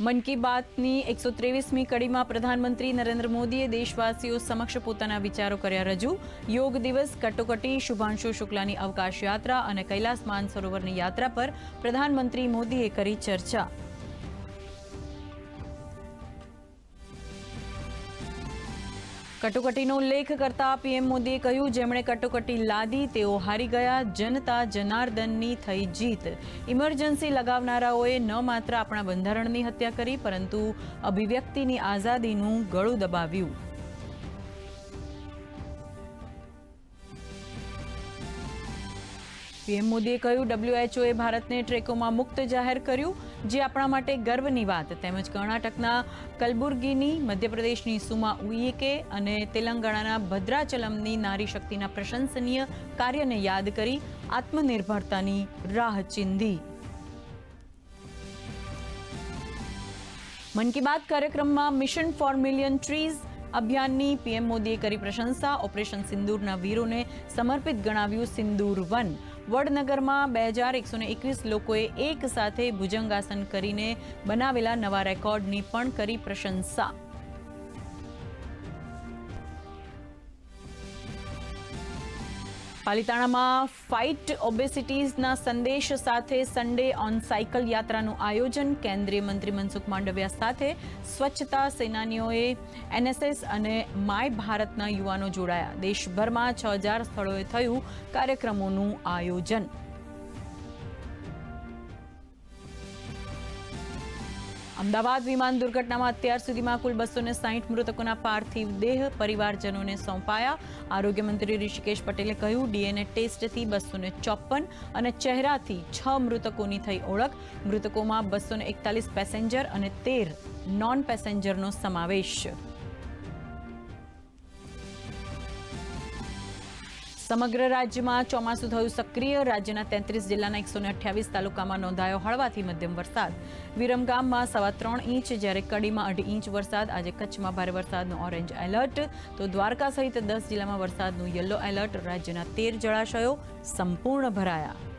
મન કી બાતની 123મી કડીમાં પ્રધાનમંત્રી નરેન્દ્ર મોદીએ દેશવાસીઓ સમક્ષ પોતાના વિચારો કર્યા રજૂ. યોગ દિવસ, કટોકટી, શુભાંશુ શુક્લાની અવકાશ યાત્રા અને કૈલાસ માનસરોવરની યાત્રા પર પ્રધાનમંત્રી મોદીએ કરી ચર્ચા. કટોકટીનો ઉલ્લેખ કરતા પીએમ મોદીએ કહ્યું, જેમણે કટોકટી લાદી તેઓ હારી ગયા, જનતા જનાર્દનની થઈ જીત. ઇમરજન્સી લગાવનારાઓએ ન માત્ર આપણા બંધારણની હત્યા કરી, પરંતુ અભિવ્યક્તિની આઝાદીનું ગળું દબાવ્યું. પીએમ મોદીએ કહ્યું, WHOએ ભારતને ટ્રેકોમાં મુક્ત જાહેર કર્યું, જે આપણા માટે ગર્વની વાત. તેમજ કર્ણાટકના કલબુર્ગીની, મધ્યપ્રદેશની સુમા ઉઇકે અને તેલંગાણાના ભદ્રાચલમની નારી શક્તિના પ્રશંસનીય કાર્યને યાદ કરી આત્મનિર્ભરતાની રાહ ચીંધી. મન કી બાત કાર્યક્રમમાં મિશન ફોર મિલિયન ટ્રીઝ અભિયાનની પીએમ મોદીએ કરી પ્રશંસા. ઓપરેશન સિંદૂરના વીરોને સમર્પિત ગણાવ્યું સિંદૂર વન. વડનગરમાં 2121 લોકોએ એક સાથે ભુજંગાસન કરીને બનાવેલા નવા રેકોર્ડની પણ કરી પ્રશંસા. પાલિતાણામાં ફાઇટ ઓબેસિટીઝના સંદેશ સાથે સન્ડે ઓન સાયકલ યાત્રાનું આયોજન. કેન્દ્રીય મંત્રી મનસુખ માંડવિયા સાથે સ્વચ્છતા સેનાનીઓએ, એનએસએસ અને માય ભારતના યુવાનો જોડાયા. દેશભરમાં 6000 સ્થળોએ થયું કાર્યક્રમોનું આયોજન. અમદાવાદ વિમાન દુર્ઘટનામાં અત્યાર સુધીમાં કુલ 260 મૃતકોના પાર્થિવ દેહ પરિવારજનોને સોંપાયા. આરોગ્ય મંત્રી ઋષિકેશ પટેલે કહ્યું, ડીએનએ ટેસ્ટથી 254 અને ચહેરાથી 6 મૃતકોની થઈ ઓળખ. મૃતકોમાં 241 પેસેન્જર અને 13 નોન પેસેન્જરનો સમાવેશ. સમગ્ર રાજ્યમાં ચોમાસું થયું સક્રિય. રાજ્યના 33 જિલ્લાના 128 તાલુકામાં નોંધાયો હળવાથી મધ્યમ વરસાદ. વિરમગામમાં 3.25 ઇંચ, જ્યારે કડીમાં 2.5 ઇંચ વરસાદ. આજે કચ્છમાં ભારે વરસાદનું ઓરેન્જ એલર્ટ, તો દ્વારકા સહિત 10 જિલ્લામાં વરસાદનું યલો એલર્ટ. રાજ્યના 13 જળાશયો સંપૂર્ણ ભરાયા.